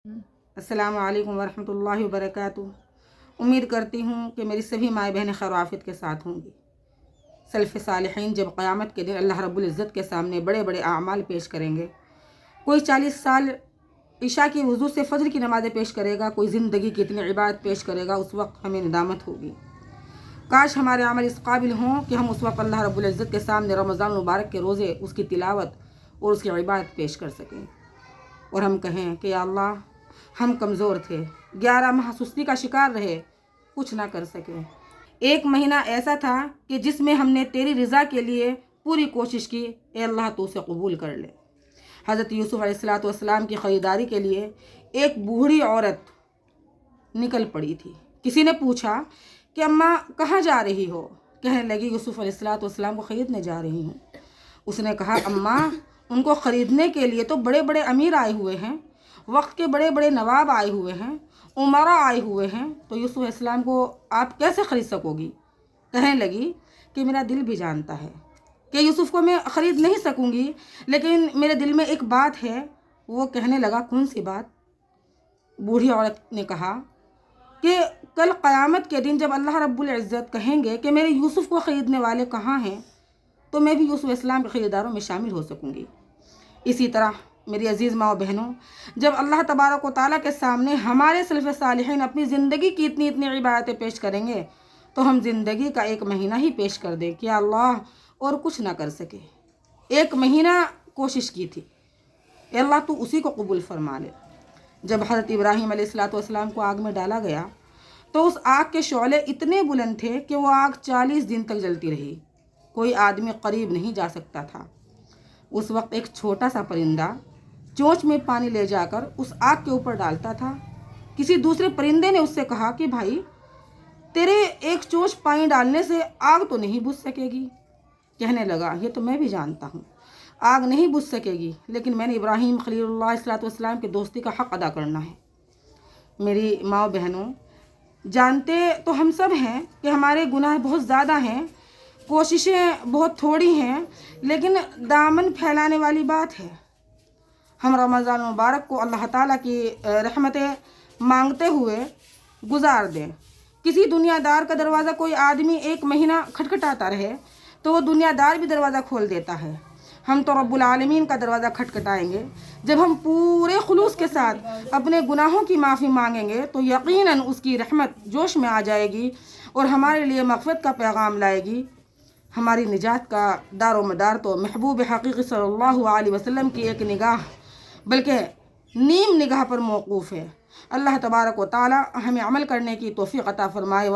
السلام علیکم ورحمۃ اللہ وبرکاتہ۔ امید کرتی ہوں کہ میری سبھی مائیں بہنیں خیر و عافیت کے ساتھ ہوں گی۔ سلف صالحین جب قیامت کے دن اللہ رب العزت کے سامنے بڑے بڑے اعمال پیش کریں گے، کوئی 40 سال عشاء کی وضو سے فجر کی نمازیں پیش کرے گا، کوئی زندگی کی اتنی عبادت پیش کرے گا، اس وقت ہمیں ندامت ہوگی۔ کاش ہمارے عمل اس قابل ہوں کہ ہم اس وقت اللہ رب العزت کے سامنے رمضان المبارک کے روزے، اس کی تلاوت اور اس کی عبادت پیش کر سکیں، اور ہم کہیں کہ یا اللہ ہم کمزور تھے، 11 ماہ سستی کا شکار رہے، کچھ نہ کر سکے۔ ایک مہینہ ایسا تھا کہ جس میں ہم نے تیری رضا کے لیے پوری کوشش کی، اے اللہ تو اسے قبول کر لے۔ حضرت یوسف علیہ السلام کی خریداری کے لیے ایک بوڑھی عورت نکل پڑی تھی۔ کسی نے پوچھا کہ اماں کہاں جا رہی ہو؟ کہنے لگی یوسف علیہ السلام کو خریدنے جا رہی ہوں۔ اس نے کہا اماں ان کو خریدنے کے لیے تو بڑے بڑے امیر آئے ہوئے ہیں، وقت کے بڑے بڑے نواب آئے ہوئے ہیں، عمراء آئے ہوئے ہیں، تو یوسف علیہ السلام کو آپ کیسے خرید سکو گی؟ کہنے لگی کہ میرا دل بھی جانتا ہے کہ یوسف کو میں خرید نہیں سکوں گی، لیکن میرے دل میں ایک بات ہے۔ وہ کہنے لگا کون سی بات؟ بوڑھی عورت نے کہا کہ کل قیامت کے دن جب اللہ رب العزت کہیں گے کہ میرے یوسف کو خریدنے والے کہاں ہیں، تو میں بھی یوسف علیہ السلام کے خریداروں میں شامل ہو سکوں گی۔ اسی طرح میری عزیز ماں و بہنوں، جب اللہ تبارک و تعالیٰ کے سامنے ہمارے سلف صالحین اپنی زندگی کی اتنی عبادتیں پیش کریں گے، تو ہم زندگی کا ایک مہینہ ہی پیش کر دیں کہ اللہ اور کچھ نہ کر سکے، ایک مہینہ کوشش کی تھی، اے اللہ تو اسی کو قبول فرما لے۔ جب حضرت ابراہیم علیہ السلام کو آگ میں ڈالا گیا تو اس آگ کے شعلے اتنے بلند تھے کہ وہ آگ 40 دن تک جلتی رہی، کوئی آدمی قریب نہیں جا سکتا تھا۔ اس وقت ایک چھوٹا سا پرندہ چونچ میں پانی لے جا کر اس آگ کے اوپر ڈالتا تھا۔ کسی دوسرے پرندے نے اس سے کہا کہ بھائی تیرے ایک چونچ پانی ڈالنے سے آگ تو نہیں بجھ سکے گی۔ کہنے لگا یہ تو میں بھی جانتا ہوں، آگ نہیں بجھ سکے گی، لیکن میں نے ابراہیم خلیل اللہ علیہ السلام کی دوستی کا حق ادا کرنا ہے۔ میری ماں و بہنوں، جانتے تو ہم سب ہیں کہ ہمارے گناہ بہت زیادہ ہیں، کوششیں بہت تھوڑی ہیں، لیکن دامن پھیلانے والی بات ہے۔ ہم رمضان المبارک کو اللہ تعالیٰ کی رحمتیں مانگتے ہوئے گزار دیں۔ کسی دنیا دار کا دروازہ کوئی آدمی ایک مہینہ کھٹکھٹاتا رہے تو وہ دنیا دار بھی دروازہ کھول دیتا ہے۔ ہم تو رب العالمین کا دروازہ کھٹکھٹائیں گے۔ جب ہم پورے خلوص کے ساتھ اپنے گناہوں کی معافی مانگیں گے تو یقیناً اس کی رحمت جوش میں آ جائے گی اور ہمارے لیے مغفرت کا پیغام لائے گی۔ ہماری نجات کا دار و مدار تو محبوب حقیقی صلی اللہ علیہ وسلم کی ایک نگاہ بلکہ نیم نگاہ پر موقوف ہے۔ اللہ تبارک و تعالی ہمیں عمل کرنے کی توفیق عطا فرمائے۔